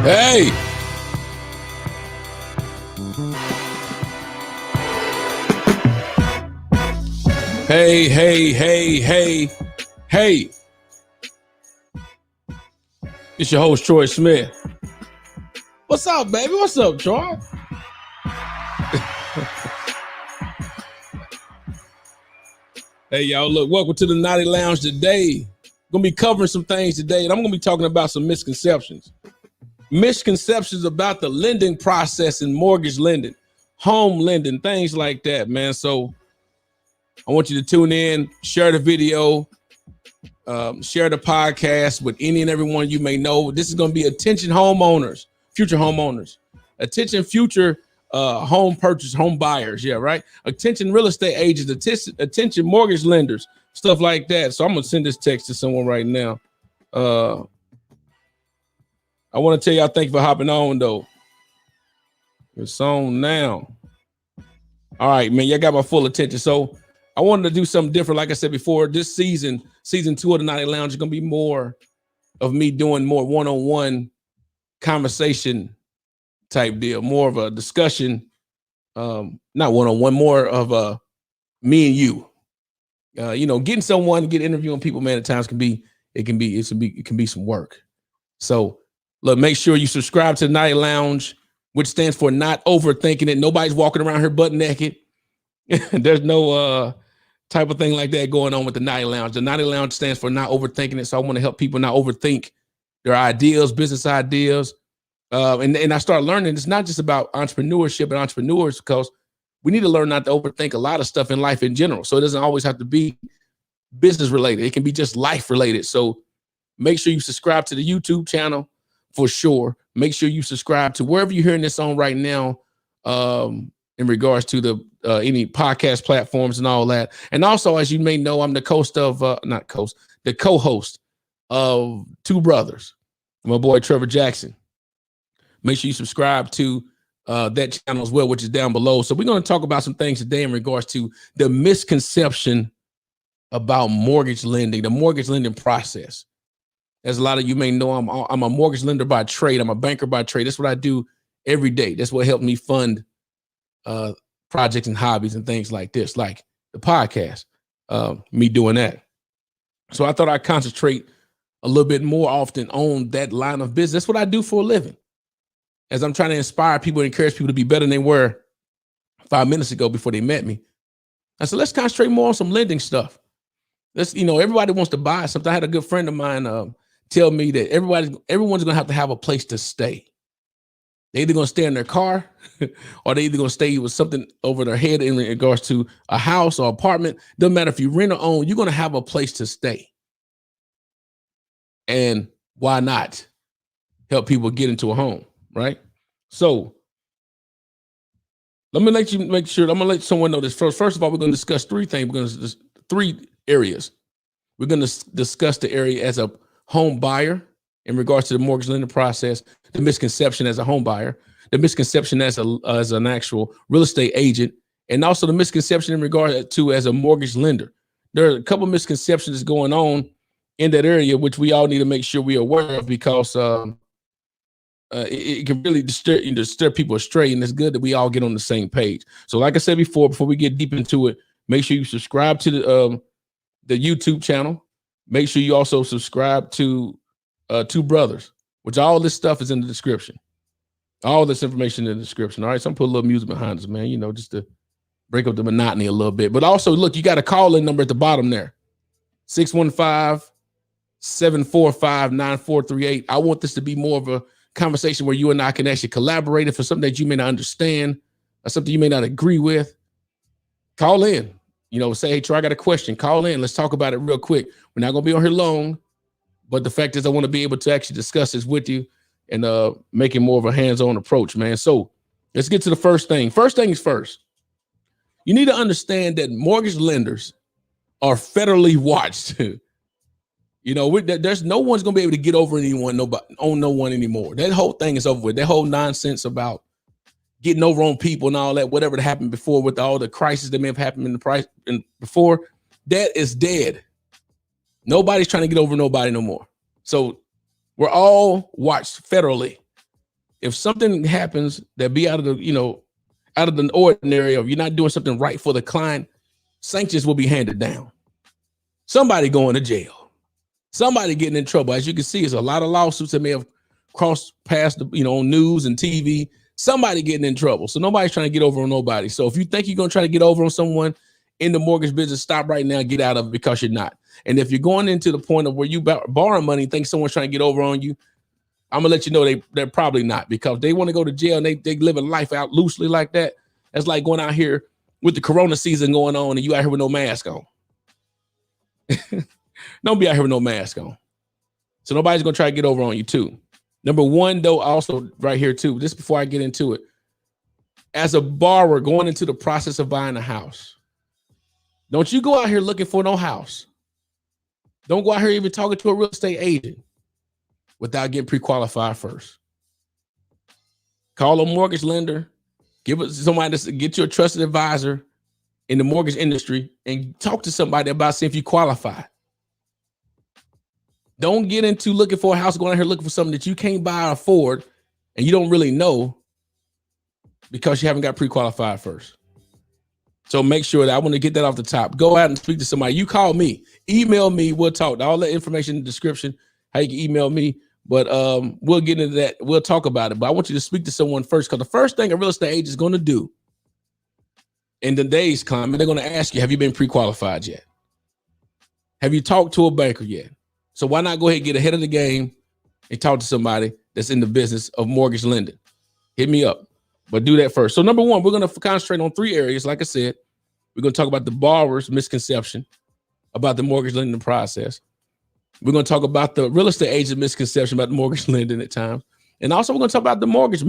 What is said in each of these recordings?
Hey. Hey. It's your host, Troy Smith. What's up, baby? What's up, Troy? Hey, y'all, look, welcome to the NOTI Lounge today. Gonna be covering some things today, and I'm gonna be talking about some misconceptions. Misconceptions about the lending process and mortgage lending, home lending, things like that, man. So I want you to tune in, share the video, share the podcast with any and everyone you may know. This is going to be attention homeowners, future homeowners, attention future home purchase, home buyers. Yeah, right. Attention real estate agents, attention mortgage lenders, stuff like that. So I'm going to send this text to someone right now. I want to tell y'all thank you for hopping on, though. It's on now. All right, man, y'all got my full attention. So I wanted to do something different. Like I said before, this season 2 of the NOTI Lounge is going to be more of me doing more one-on-one conversation type deal, more of a discussion, not one-on-one, more of a me and you. Getting someone, interviewing people, man, at times can be some work. So look, make sure you subscribe to the NOTI Lounge, which stands for not overthinking it. Nobody's walking around here butt naked. There's no type of thing like that going on with the NOTI Lounge. The NOTI Lounge stands for not overthinking it. So I want to help people not overthink their ideas, business ideas. And I started learning it's not just about entrepreneurship and entrepreneurs, because we need to learn not to overthink a lot of stuff in life in general. So it doesn't always have to be business related. It can be just life related. So make sure you subscribe to the YouTube channel for sure. Make sure you subscribe to wherever you're hearing this on right now, in regards to the any podcast platforms and all that. And also, as you may know, I'm the the co-host of Two Brothers, my boy Trevor Jackson. Make sure you subscribe to that channel as well, which is down below. So we're going to talk about some things today in regards to the misconception about mortgage lending, the mortgage lending process. As a lot of you may know, I'm a mortgage lender by trade. I'm a banker by trade. That's what I do every day. That's what helped me fund projects and hobbies and things like this, like the podcast, me doing that. So I thought I'd concentrate a little bit more often on that line of business. That's what I do for a living. As I'm trying to inspire people and encourage people to be better than they were 5 minutes ago before they met me. I said, let's concentrate more on some lending stuff. Everybody wants to buy something. I had a good friend of mine tell me that everyone's going to have a place to stay. They're either going to stay in their car or they're either going to stay with something over their head in regards to a house or apartment. Doesn't matter if you rent or own, you're going to have a place to stay. And why not help people get into a home, right? So let me let someone know this first. First of all, we're going to discuss three things. We're going to discuss three areas. We're going to discuss the area as a home buyer in regards to the mortgage lending process, the misconception as a home buyer, the misconception as an actual real estate agent, and also the misconception in regard to as a mortgage lender. There are a couple of misconceptions going on in that area, which we all need to make sure we are aware of, because it can really disturb people astray, and it's good that we all get on the same page. So like I said before we get deep into it, make sure you subscribe to the YouTube channel. Make sure you also subscribe to Two Brothers, which all this stuff is in the description. All this information in the description. All right. So I'm put a little music behind us, man, just to break up the monotony a little bit. But also, look, you got a call-in number at the bottom there. 615-745-9438. I want this to be more of a conversation where you and I can actually collaborate. If it's something that you may not understand or something you may not agree with, call in. Say, hey, Troy, I got a question. Call in. Let's talk about it real quick. We're not going to be on here long, but the fact is I want to be able to actually discuss this with you and make it more of a hands-on approach, man. So let's get to the first thing. First thing is first. You need to understand that mortgage lenders are federally watched. There's no one's going to be able to get over no one anymore. That whole thing is over with. That whole nonsense about getting over on people and all that, whatever happened before with all the crisis that may have happened before, that is dead. Nobody's trying to get over nobody no more. So we're all watched federally. if something happens that be out of the, out of the ordinary, or you're not doing something right for the client, sanctions will be handed down. Somebody going to jail, somebody getting in trouble. As you can see, it's a lot of lawsuits that may have crossed past the, on news and TV. Somebody getting in trouble. So nobody's trying to get over on nobody. So if you think you're going to try to get over on someone in the mortgage business, stop right now, get out of it, because you're not. And if you're going into the point of where you borrow money and think someone's trying to get over on you, I'm gonna let you know they're probably not, because they want to go to jail and they live a life out loosely like that. That's like going out here with the corona season going on and you out here with no mask on. Don't be out here with no mask on. So nobody's gonna try to get over on you too. Number one, though, also right here too, just before I get into it, as a borrower going into the process of buying a house, don't you go out here looking for no house. Don't go out here even talking to a real estate agent without getting pre-qualified first. Call a mortgage lender, give it somebody to get you a trusted advisor in the mortgage industry, and talk to somebody about seeing if you qualify. Don't get into looking for a house, going out here looking for something that you can't buy or afford and you don't really know, because you haven't got pre-qualified first. So make sure that I want to get that off the top. Go out and speak to somebody. You call me, email me, we'll talk. All that information in the description, how you can email me. But we'll get into that. We'll talk about it. But I want you to speak to someone first, because the first thing a real estate agent is going to do in today's climate, they're going to ask you, have you been pre-qualified yet? Have you talked to a banker yet? So why not go ahead and get ahead of the game and talk to somebody that's in the business of mortgage lending? Hit me up, but do that first. So number one, we're going to concentrate on 3 areas. Like I said, we're going to talk about the borrower's misconception about the mortgage lending process. We're going to talk about the real estate agent misconception about the mortgage lending at times. And also we're going to talk about the mortgage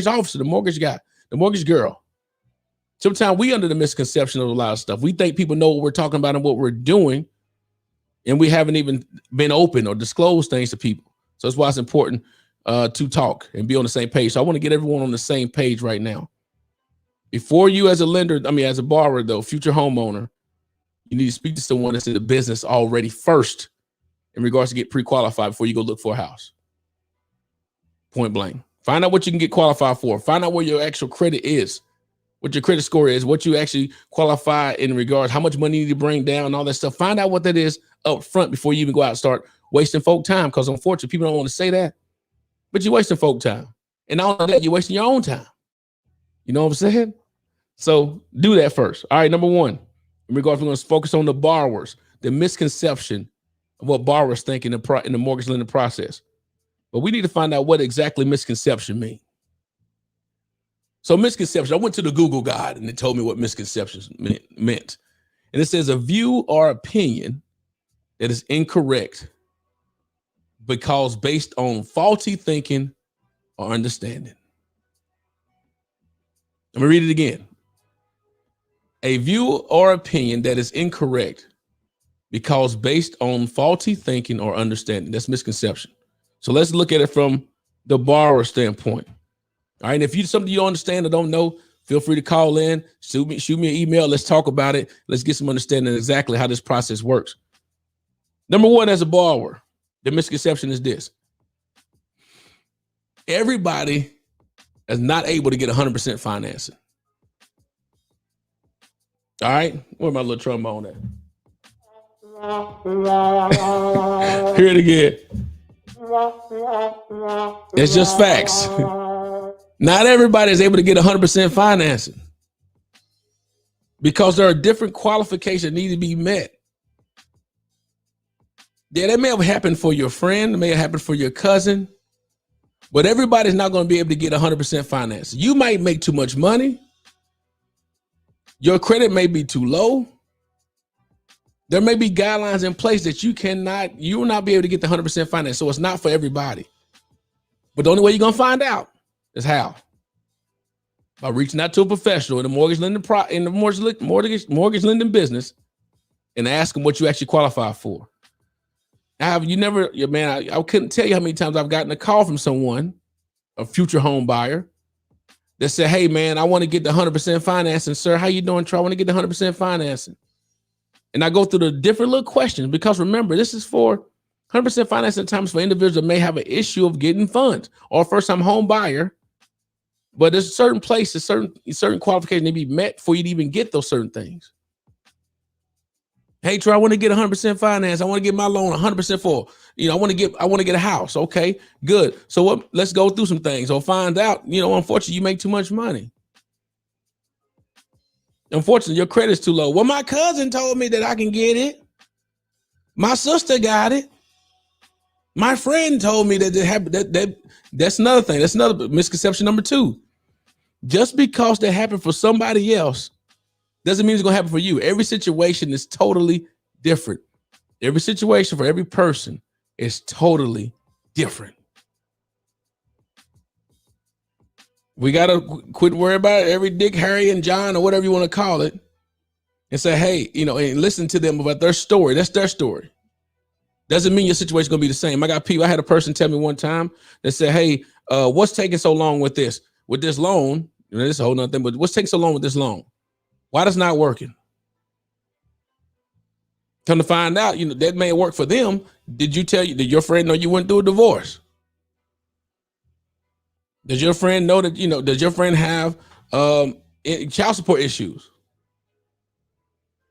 officer, the mortgage guy, the mortgage girl. Sometimes we under the misconception of a lot of stuff. We think people know what we're talking about and what we're doing, and we haven't even been open or disclosed things to people. So that's why it's important to talk and be on the same page. So I want to get everyone on the same page right now. Before you as a lender, as a borrower though, future homeowner, you need to speak to someone that's in the business already first in regards to get pre-qualified before you go look for a house. Point blank. Find out what you can get qualified for. Find out where your actual credit is, what your credit score is, what you actually qualify in regards, how much money you need to bring down, all that stuff. Find out what that is up front before you even go out and start wasting folk time, because unfortunately people don't want to say that, but you're wasting folk time. And not only that, you're wasting your own time. You know what I'm saying? So do that first. All right, number one, in regards, we're going to focus on the borrowers, the misconception of what borrowers think in the mortgage lending process. But we need to find out what exactly misconception means. So misconception, I went to the Google guide and it told me what misconceptions meant. And it says a view or opinion that is incorrect because based on faulty thinking or understanding. Let me read it again. A view or opinion that is incorrect because based on faulty thinking or understanding. That's misconception. So let's look at it from the borrower standpoint. All right. And if you something you don't understand or don't know, feel free to call in, shoot me an email. Let's talk about it. Let's get some understanding of exactly how this process works. Number one, as a borrower, the misconception is this. Everybody is not able to get 100% financing. All right. Where my little trombone at? Hear it again. It's just facts. Not everybody is able to get 100% financing because there are different qualifications that need to be met. Yeah, that may have happened for your friend, it may have happened for your cousin, but everybody's not going to be able to get 100% financing. You might make too much money. Your credit may be too low. There may be guidelines in place that you will not be able to get the 100% finance. So it's not for everybody. But the only way you're going to find out is how? By reaching out to a professional in the mortgage lending business and ask them what you actually qualify for. I couldn't tell you how many times I've gotten a call from someone, a future home buyer, that said, hey man, I want to get the 100% financing. Sir, how you doing, Troy? I want to get the 100% financing. And I go through the different little questions because remember, this is for 100% financing at times for individuals that may have an issue of getting funds or first-time home buyer. But there's certain places, certain qualifications need to be met for you to even get those certain things. Hey, Troy, I want to get 100% finance. I want to get my loan 100% for, I want to get a house. Okay, good. So what? Let's go through some things or find out, unfortunately, you make too much money. Unfortunately, your credit's too low. Well, my cousin told me that I can get it. My sister got it. My friend told me that that's another thing. That's another misconception number 2. Just because that happened for somebody else doesn't mean it's going to happen for you. Every situation is totally different. Every situation for every person is totally different. We got to quit worrying about every Dick, Harry, and John, or whatever you want to call it, and say, hey, and listen to them about their story. That's their story. Doesn't mean your situation is going to be the same. I had a person tell me one time that said, hey, what's taking so long with this loan? This is a whole nother thing, but what's taking so long with this loan? Why does not working? Come to find out, that may work for them. Did your friend know you went through a divorce? Does your friend know that, does your friend have child support issues?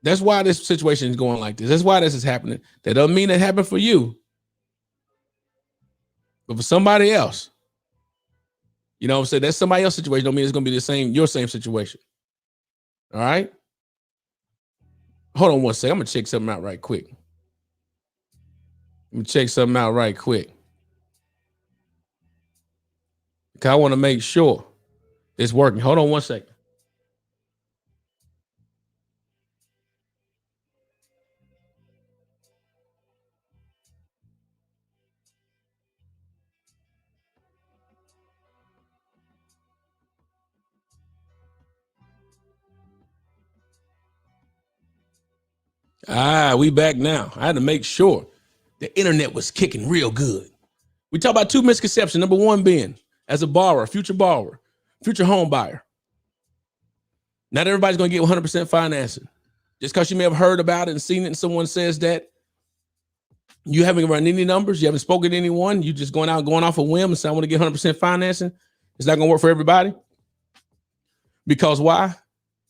That's why this situation is going like this. That's why this is happening. That doesn't mean it happened for you, but for somebody else. You know what I'm saying? That's somebody else's situation. Don't mean it's going to be your same situation. All right. Hold on one second. I'm going to check something out right quick. Because I want to make sure it's working. Hold on one second. We back now. I had to make sure the internet was kicking real good. We talk about 2 misconceptions. Number 1 being, as a borrower, future home buyer, not everybody's going to get 100% financing. Just because you may have heard about it and seen it and someone says that, you haven't run any numbers, you haven't spoken to anyone, you just going off a whim and saying, I want to get 100% financing. It's not going to work for everybody. Because why?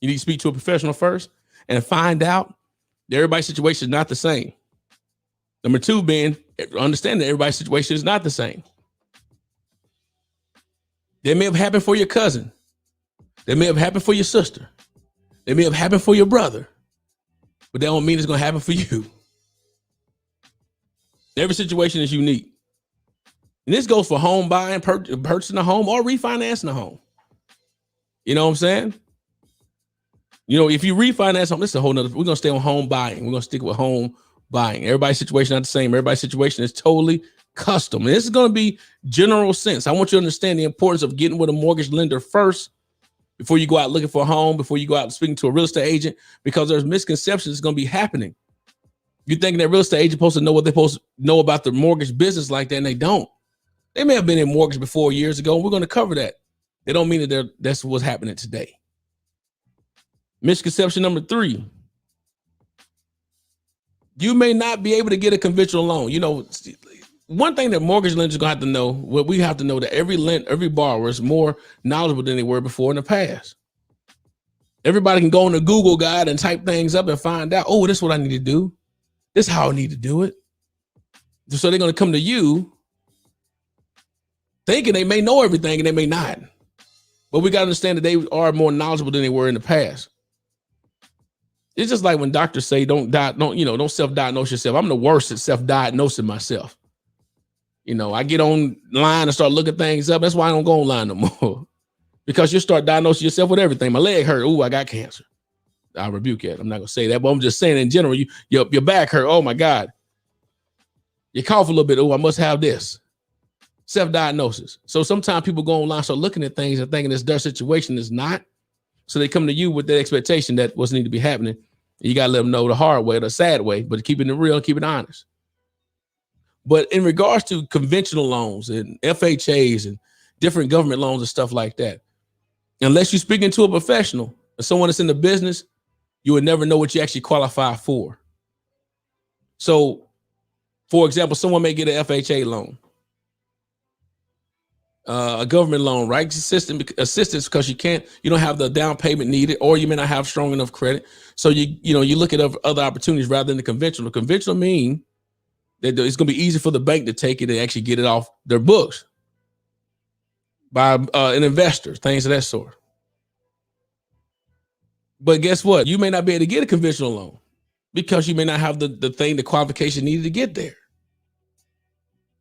You need to speak to a professional first and find out that everybody's situation is not the same. Number 2 being, understand that everybody's situation is not the same. They may have happened for your cousin. They may have happened for your sister. They may have happened for your brother. But that don't mean it's going to happen for you. Every situation is unique. And this goes for home buying, purchasing a home, or refinancing a home. You know what I'm saying? If you refinance home, this is a whole nother, we're going to stay on home buying. We're going to stick with home buying. Everybody's situation not the same. Everybody's situation is totally custom. And this is going to be general sense. I want you to understand the importance of getting with a mortgage lender first before you go out looking for a home, before you go out speaking to a real estate agent, because there's misconceptions that's going to be happening. You're thinking that real estate agent supposed to know what they're supposed to know about the mortgage business like that, and they don't. They may have been in mortgage before years ago, and we're going to cover that. They don't mean that that's what's happening today. Misconception number 3. You may not be able to get a conventional loan. One thing that mortgage lenders are going to have to know, what we have to know, that every borrower is more knowledgeable than they were before in the past. Everybody can go on the Google guide and type things up and find out, oh, this is what I need to do. This is how I need to do it. So they're going to come to you thinking they may know everything and they may not. But we got to understand that they are more knowledgeable than they were in the past. It's just like when doctors say don't self-diagnose yourself. I'm the worst at self-diagnosing myself. I get online and start looking things up. That's why I don't go online no more. Because you start diagnosing yourself with everything. My leg hurt. Ooh, I got cancer. I rebuke it. I'm not gonna say that, but I'm just saying in general, your back hurt. Oh my God. You cough a little bit. Oh, I must have this. Self-diagnosis. So sometimes people go online, start looking at things and thinking it's their situation. Is not. So they come to you with the expectation that what's need to be happening. You got to let them know the hard way or the sad way, but keeping it real and keeping it honest. But in regards to conventional loans and FHAs and different government loans and stuff like that, unless you're speaking to a professional or someone that's in the business, you would never know what you actually qualify for. So For example, someone may get an FHA loan, a government loan, right? Assistance because you don't have the down payment needed, or you may not have strong enough credit. So you look at other opportunities rather than the conventional. Conventional mean that it's going to be easy for the bank to take it and actually get it off their books by an investor, things of that sort. But guess what? You may not be able to get a conventional loan because you may not have the qualification needed to get there.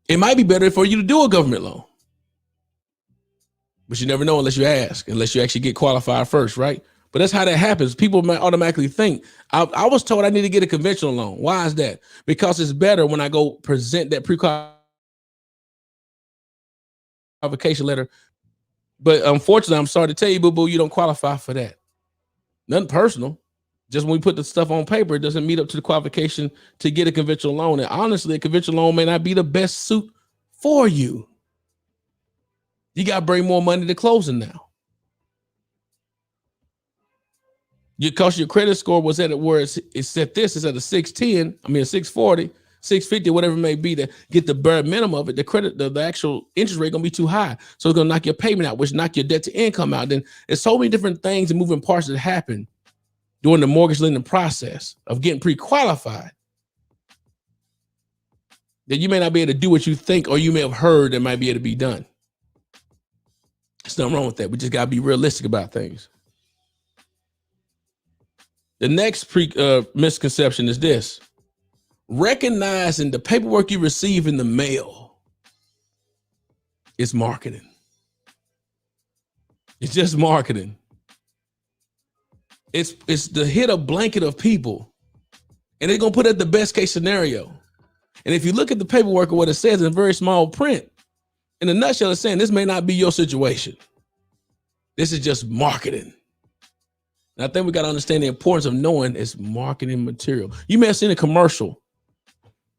It might be better for you to do a government loan, but you never know unless you ask, unless you actually get qualified first, right? But that's how that happens. People might automatically think, I was told I need to get a conventional loan. Why is that? Because it's better when I go present that pre-qualification letter. But unfortunately, I'm sorry to tell you, boo-boo, you don't qualify for that. Nothing personal. Just when we put the stuff on paper, it doesn't meet up to the qualification to get a conventional loan. And honestly, a conventional loan may not be the best suit for you. You got to bring more money to closing now. Because your credit score was at where it's at a 610, a 640, 650, whatever it may be, to get the bare minimum of it. The actual interest rate gonna be too high. So it's gonna knock your payment out, which knock your debt to income out. Then there's so many different things and moving parts that happen during the mortgage lending process of getting pre-qualified that you may not be able to do what you think or you may have heard that might be able to be done. There's nothing wrong with that. We just gotta be realistic about things. The next misconception is this: recognizing the paperwork you receive in the mail is marketing. It's just marketing. It's the hit a blanket of people, and they're gonna put it the best case scenario. And if you look at the paperwork or what it says in very small print, in a nutshell, it's saying this may not be your situation. This is just marketing. And I think we got to understand the importance of knowing it's marketing material. You may have seen a commercial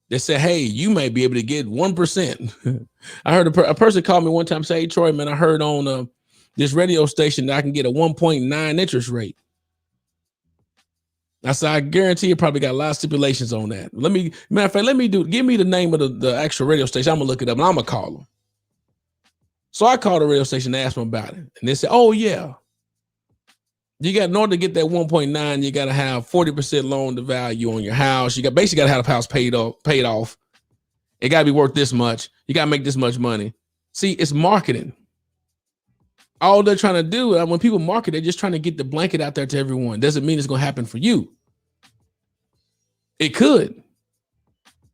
that said, hey, you may be able to get 1%. I heard a person called me one time, say, hey, Troy, man, I heard on this radio station that I can get a 1.9 interest rate. I said, I guarantee you probably got a lot of stipulations on that. Matter of fact, give me the name of the actual radio station. I'm gonna look it up and I'm gonna call them. So I called the radio station and asked them about it. And they said, oh yeah. In order to get that 1.9, you got to have 40% loan to value on your house. You basically got to have the house paid off. It got to be worth this much. You got to make this much money. See, it's marketing. All they're trying to do, when people market, they're just trying to get the blanket out there to everyone. Doesn't mean it's going to happen for you. It could,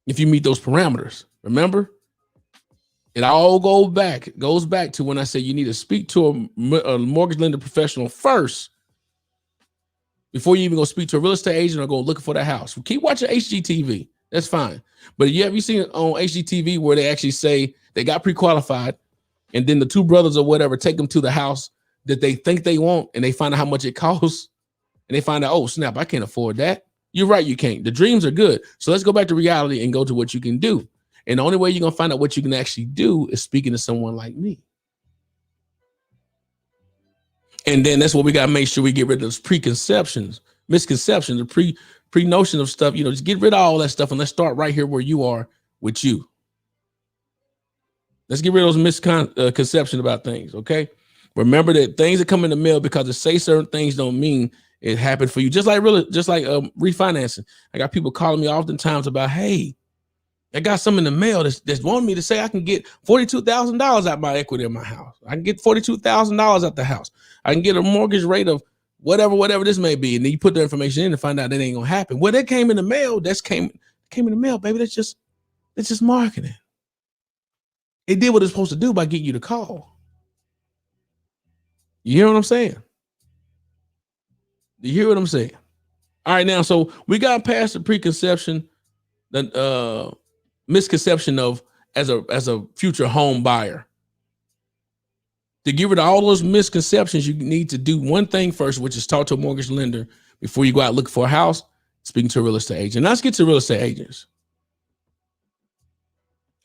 if you meet those parameters. Remember, it all goes back to when I say you need to speak to a mortgage lender professional first before you even go speak to a real estate agent or go looking for that house. Keep watching HGTV. That's fine. But have you seen it on HGTV where they actually say they got pre-qualified and then the two brothers or whatever take them to the house that they think they want and they find out how much it costs and they find out, oh, snap, I can't afford that. You're right, you can't. The dreams are good. So let's go back to reality and go to what you can do. And the only way you're going to find out what you can actually do is speaking to someone like me. And then that's what we got to make sure we get rid of those misconceptions, the pre-notion of stuff, just get rid of all that stuff. And let's start right here where you are with you. Let's get rid of those misconceptions about things. Okay. Remember that things that come in the mail because it say certain things don't mean it happened for you. Just like refinancing. I got people calling me oftentimes about, hey, I got some in the mail that's wanting me to say I can get $42,000 out my equity in my house. I can get $42,000 out the house. I can get a mortgage rate of whatever this may be. And then you put the information in and find out that ain't gonna happen. Well, that came in the mail. Came in the mail, baby. That's just marketing. It did what it's supposed to do by getting you to call. You hear what I'm saying? You hear what I'm saying? All right, now, so we got past the preconception, the misconception of as a future home buyer. To get rid of all those misconceptions, you need to do one thing first, which is talk to a mortgage lender before you go out looking for a house, speaking to a real estate agent. Now let's get to real estate agents.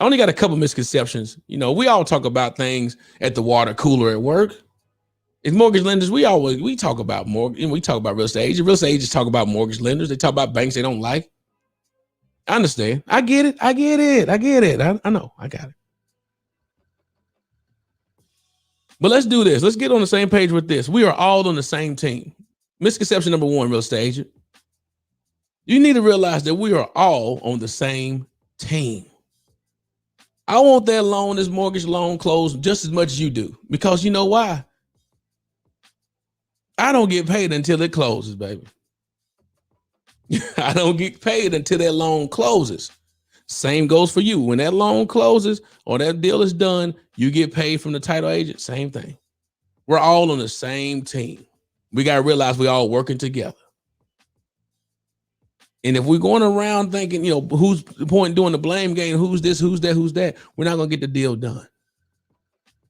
I only got a couple misconceptions. We all talk about things at the water cooler at work. As mortgage lenders, we talk about mortgage, and we talk about real estate agents. Real estate agents talk about mortgage lenders. They talk about banks they don't like. I understand. I get it. I know. I got it. But let's do this. Let's get on the same page with this. We are all on the same team. Misconception number one, real estate agent. You need to realize that we are all on the same team. I want that loan, this mortgage loan closed just as much as you do. Because you know why? I don't get paid until it closes, baby. I don't get paid until that loan closes. Same goes for you. When that loan closes or that deal is done, you get paid from the title agent. Same thing. We're all on the same team. We got to realize we're all working together. And if we're going around thinking, who's the point doing the blame game, who's this, who's that, we're not going to get the deal done.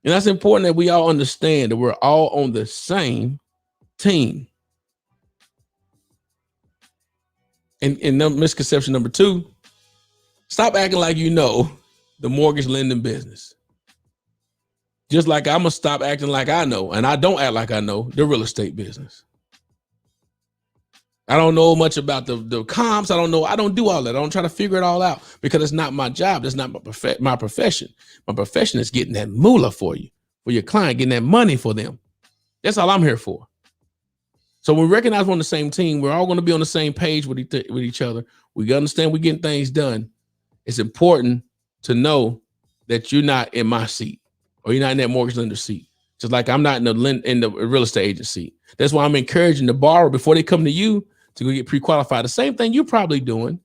And that's important that we all understand that we're all on the same team. And misconception number two, stop acting like you know the mortgage lending business. Just like I'm going to stop acting like I know, and I don't act like I know the real estate business. I don't know much about the comps. I don't do all that. I don't try to figure it all out because it's not my job. It's not my profession. My profession is getting that moolah for you, for your client, getting that money for them. That's all I'm here for. So when we recognize we're on the same team, we're all going to be on the same page with each other. We understand we're getting things done. It's important to know that you're not in my seat or you're not in that mortgage lender seat. Just like I'm not in the real estate agent seat. That's why I'm encouraging the borrower before they come to you to go get pre-qualified. The same thing you're probably doing.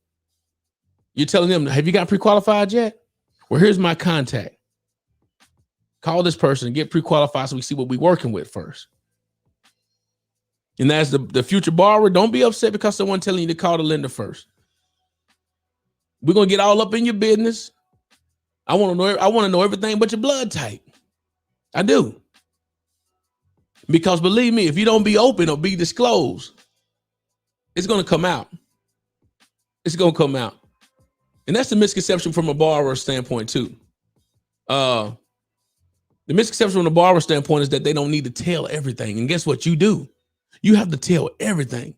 You're telling them, have you got pre-qualified yet? Well, here's my contact. Call this person and get pre-qualified so we see what we're working with first. And as the future borrower, don't be upset because someone telling you to call the lender first. We're going to get all up in your business. I want to know everything but your blood type. I do. Because believe me, if you don't be open or be disclosed, it's going to come out. It's going to come out. And that's the misconception from a borrower standpoint too. The misconception from the borrower standpoint is that they don't need to tell everything. And guess what? You do. You have to tell everything.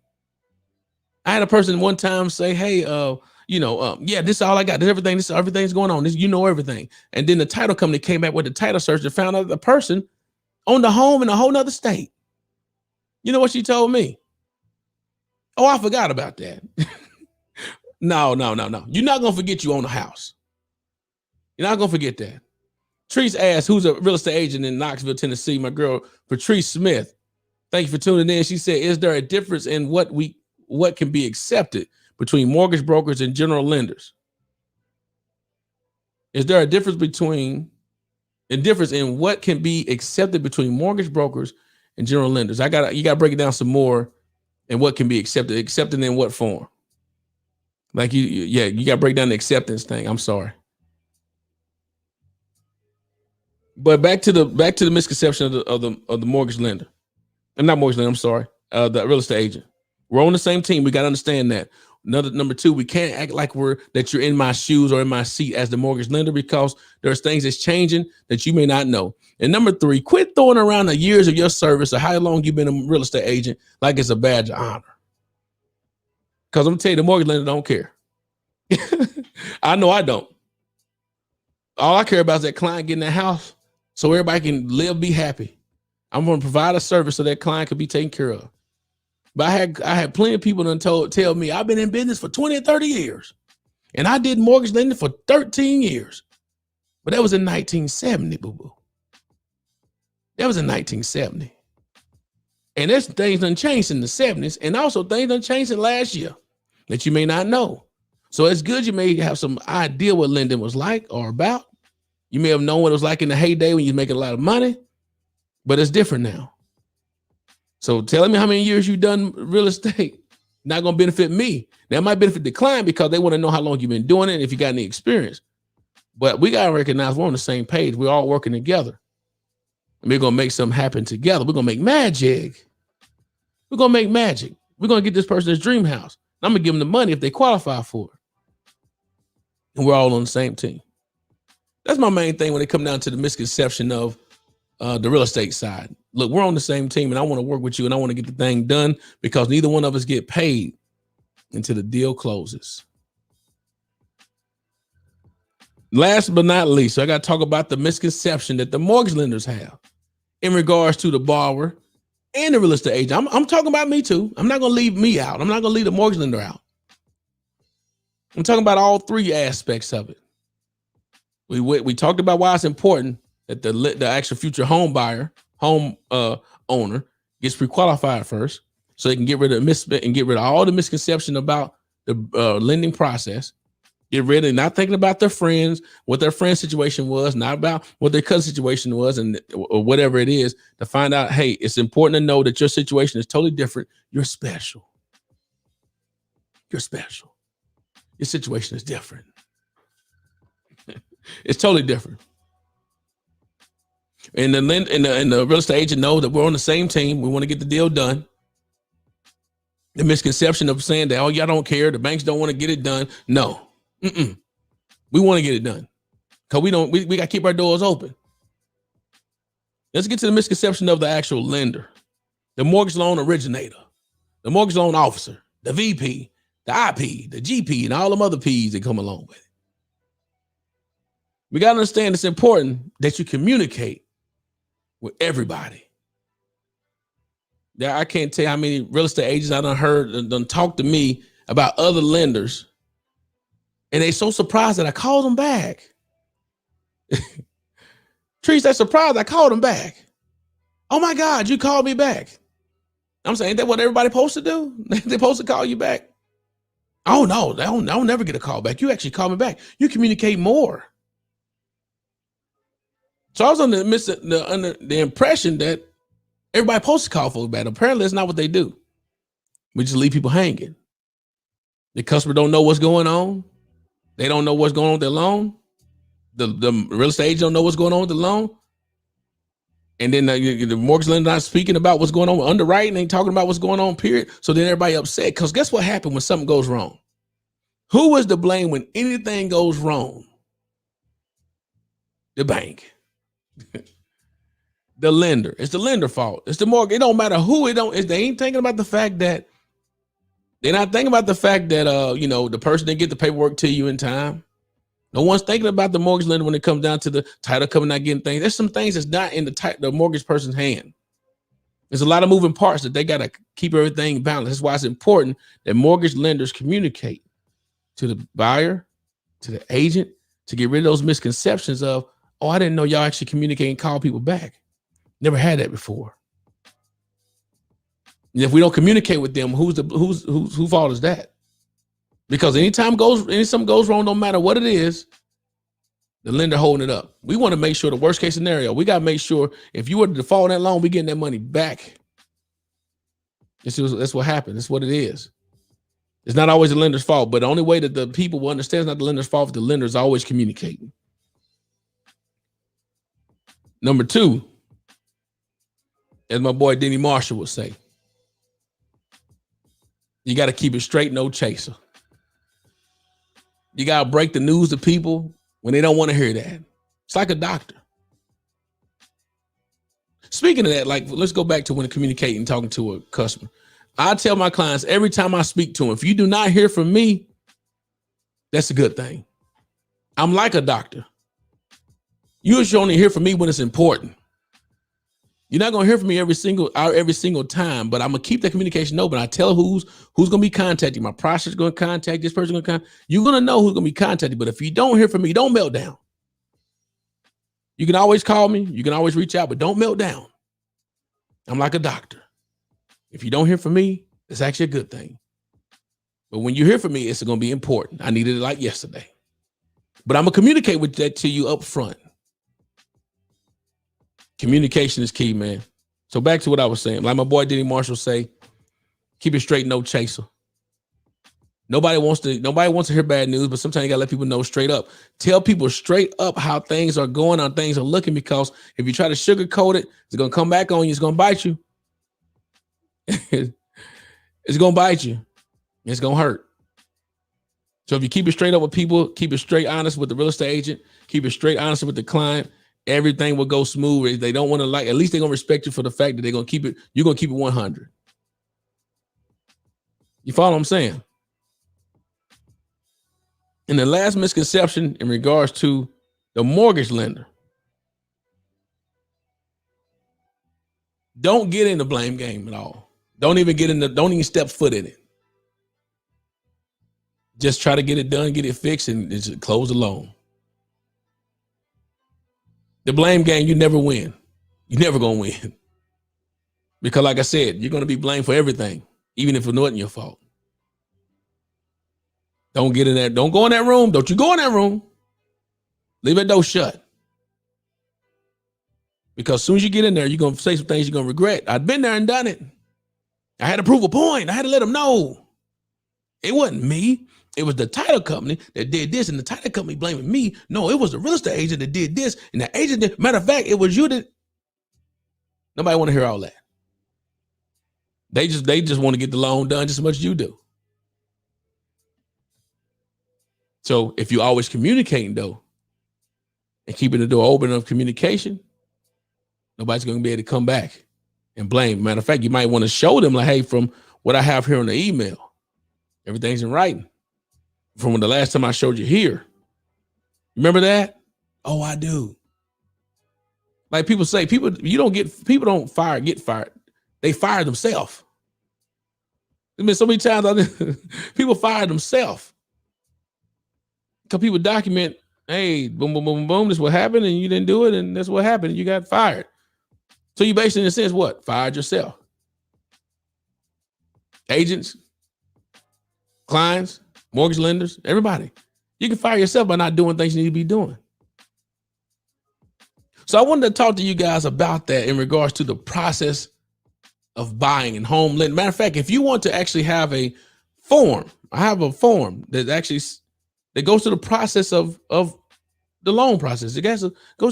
I had a person one time say, hey, yeah, this is all I got. This everything's going on. This, everything. And then the title company came back with the title search and found out the person owned a home in a whole nother state. You know what she told me? Oh, I forgot about that. No. You're not going to forget you own a house. You're not going to forget that. Patrice asked, who's a real estate agent in Knoxville, Tennessee? My girl, Patrice Smith. Thank you for tuning in. She said, is there a difference in what can be accepted between mortgage brokers and general lenders? Is there a difference in what can be accepted between mortgage brokers and general lenders? You got to break it down some more and what can be accepted in what form? Like you got to break down the acceptance thing. I'm sorry. But back to the misconception of the mortgage lender. And not mortgage lender, I'm sorry. The real estate agent. We're on the same team. We got to understand that. Number two, we can't act like that you're in my shoes or in my seat as the mortgage lender because there's things that's changing that you may not know. And number three, quit throwing around the years of your service or how long you've been a real estate agent like it's a badge of honor. Because I'm going to tell you, the mortgage lender don't care. I know I don't. All I care about is that client getting that house so everybody can live, be happy. I'm going to provide a service so that client can be taken care of. But I had plenty of people tell me I've been in business for 20 or 30 years. And I did mortgage lending for 13 years. But that was in 1970, boo-boo. That was in 1970. And there's things done changed in the 70s. And also things done changed in last year that you may not know. So it's good you may have some idea what lending was like or about. You may have known what it was like in the heyday when you're making a lot of money. But it's different now. So telling me how many years you've done real estate, not going to benefit me. That might benefit the client because they want to know how long you've been doing it and if you got any experience. But we got to recognize we're on the same page. We're all working together. And we're going to make something happen together. We're going to make magic. We're going to make magic. We're going to get this person his dream house. I'm going to give them the money if they qualify for it. And we're all on the same team. That's my main thing when it comes down to the misconception of the real estate side. Look, we're on the same team and I want to work with you and I want to get the thing done because neither one of us get paid until the deal closes. Last but not least, so I got to talk about the misconception that the mortgage lenders have in regards to the borrower and the real estate agent. I'm talking about me too. I'm not going to leave me out. I'm not going to leave the mortgage lender out. I'm talking about all three aspects of it. We talked about why it's important that the actual future home buyer, owner gets pre-qualified first, so they can get rid of all the misconception about the lending process. Get rid of not thinking about their friends, what their friend's situation was, not about what their cousin's situation was, or whatever it is, to find out, hey, it's important to know that your situation is totally different. You're special. You're special. Your situation is different. It's totally different. And the real estate agent knows that we're on the same team. We want to get the deal done. The misconception of saying that, oh, y'all don't care, the banks don't want to get it done. No. We want to get it done because we got to keep our doors open. Let's get to the misconception of the actual lender, the mortgage loan originator, the mortgage loan officer, the VP, the IP, the GP, and all them other P's that come along with it. We got to understand it's important that you communicate with everybody. I can't tell you how many real estate agents I done talk to me about other lenders. And they so surprised that I called them back. Trees, that surprised I called them back. Oh my God, you called me back. I'm saying, ain't that what everybody supposed to do? They're supposed to call you back. Oh no, I'll never get a call back. You actually call me back. You communicate more. So I was under the impression that everybody supposed to call folks back. Apparently, that's not what they do. We just leave people hanging. The customer don't know what's going on. They don't know what's going on with their loan. The real estate agent don't know what's going on with the loan. And then the mortgage lender not speaking about what's going on with underwriting, ain't talking about what's going on, period. So then everybody upset. Because guess what happened when something goes wrong? Who is to blame when anything goes wrong? The bank. The lender. It's the lender fault. It's the mortgage. It don't matter who they ain't thinking about the fact that they're not thinking about the fact that the person didn't get the paperwork to you in time. No one's thinking about the mortgage lender when it comes down to the title company not getting things. There's some things that's not in the mortgage person's hand. There's a lot of moving parts that they got to keep everything balanced. That's why it's important that mortgage lenders communicate to the buyer, to the agent, to get rid of those misconceptions of, oh, I didn't know y'all actually communicate and call people back. Never had that before. And if we don't communicate with them, whose fault is that? Because anytime something goes wrong, no matter what it is, the lender holding it up. We want to make sure the worst case scenario, we got to make sure if you were to default on that loan, we getting that money back. That's what happened. That's what it is. It's not always the lender's fault, but the only way that the people will understand it's not the lender's fault if the lender is always communicating. Number two, as my boy Denny Marshall would say, you got to keep it straight, no chaser. You got to break the news to people when they don't want to hear that. It's like a doctor. Speaking of that, let's go back to when communicating, talking to a customer. I tell my clients every time I speak to them, if you do not hear from me, that's a good thing. I'm like a doctor. You should only hear from me when it's important. You're not gonna hear from me every single time, but I'm gonna keep that communication open. I tell who's gonna be contacting. My process is gonna contact this person. You're gonna know who's gonna be contacted. But if you don't hear from me, don't melt down. You can always call me. You can always reach out, but don't melt down. I'm like a doctor. If you don't hear from me, it's actually a good thing. But when you hear from me, it's gonna be important. I needed it like yesterday. But I'm gonna communicate with that to you up front. Communication is key, man. So back to what I was saying. Like my boy Denny Marshall say, keep it straight, no chaser. Nobody wants to hear bad news, but sometimes you gotta let people know straight up. Tell people straight up how things are going, how things are looking, because if you try to sugarcoat it, it's gonna come back on you, it's gonna bite you. It's gonna bite you. It's gonna hurt. So if you keep it straight up with people, keep it straight honest with the real estate agent, keep it straight honest with the client, everything will go smooth. If they don't want to at least they're going to respect you for the fact that you're going to keep it 100. You follow what I'm saying? And the last misconception in regards to the mortgage lender. Don't get in the blame game at all. Don't even step foot in it. Just try to get it done, get it fixed, and just close the loan. The blame game, you never win. You're never going to win. Because like I said, you're going to be blamed for everything, even if it wasn't your fault. Don't get in there. Don't go in that room. Don't you go in that room. Leave that door shut. Because as soon as you get in there, you're going to say some things you're going to regret. I've been there and done it. I had to prove a point. I had to let them know. It wasn't me. It was the title company that did this, and the title company blaming me. No, it was the real estate agent that did this, and the agent did. Matter of fact, it was you that. Nobody want to hear all that. They just want to get the loan done just as much as you do. So if you're always communicating though, and keeping the door open of communication, nobody's going to be able to come back and blame. Matter of fact, you might want to show them like, hey, from what I have here on the email, everything's in writing. From when the last time I showed you here. Remember that? Oh, I do. Like people say, people don't get fired. They fire themselves. There's been so many times people fire themselves. Because people document, hey, boom, boom, boom, boom, this is what happened, and you didn't do it, and that's what happened, and you got fired. So you basically, in a sense, what? Fired yourself. Agents, clients, mortgage lenders, everybody. You can fire yourself by not doing things you need to be doing. So I wanted to talk to you guys about that in regards to the process of buying and home lending. Matter of fact, if you want to actually have a form, I have a form that goes to the process of the loan process. It goes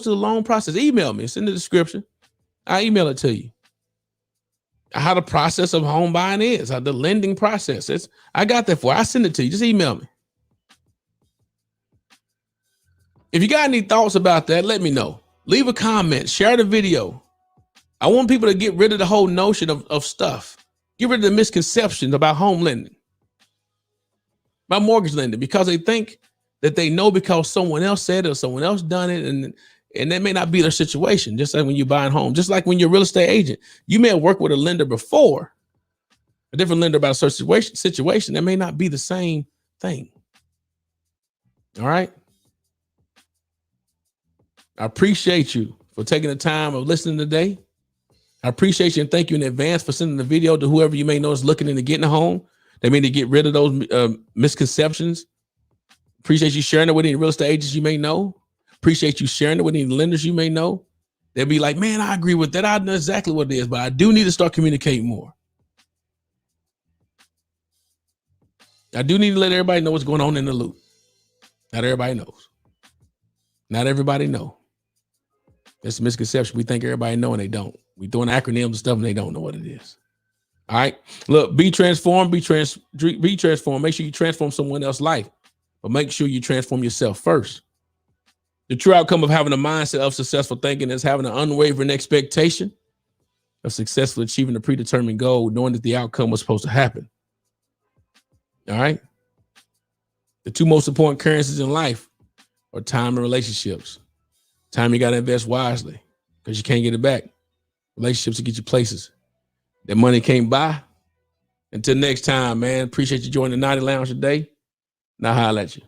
to the loan process. Email me. It's in the description. I email it to you. How the process of home buying is, how the lending process. I got that for you. I send it to you. Just email me. If you got any thoughts about that, let me know. Leave a comment. Share the video. I want people to get rid of the whole notion of stuff. Get rid of the misconceptions about home lending, about mortgage lending, because they think that they know because someone else said it or someone else done it, and that may not be their situation. Just like when you're buying home, just like when you're a real estate agent, you may have worked with a lender before, a different lender about a certain situation that may not be the same thing. All right. I appreciate you for taking the time of listening today. I appreciate you and thank you in advance for sending the video to whoever you may know is looking into getting a home. They may need to get rid of those misconceptions. Appreciate you sharing it with any real estate agents you may know. Appreciate you sharing it with any lenders you may know. They'll be like, man, I agree with that. I know exactly what it is, but I do need to start communicating more. I do need to let everybody know what's going on in the loop. Not everybody knows. Not everybody know. That's a misconception. We think everybody know and they don't. We throwing acronyms and stuff and they don't know what it is. All right. Look, be transformed, be transformed. Make sure you transform someone else's life, but make sure you transform yourself first. The true outcome of having a mindset of successful thinking is having an unwavering expectation of successfully achieving a predetermined goal, knowing that the outcome was supposed to happen. All right. The two most important currencies in life are time and relationships. Time you got to invest wisely because you can't get it back. Relationships will get you places that money can't buy. Until next time, man. Appreciate you joining the NOTI Lounge today. Now holla at you.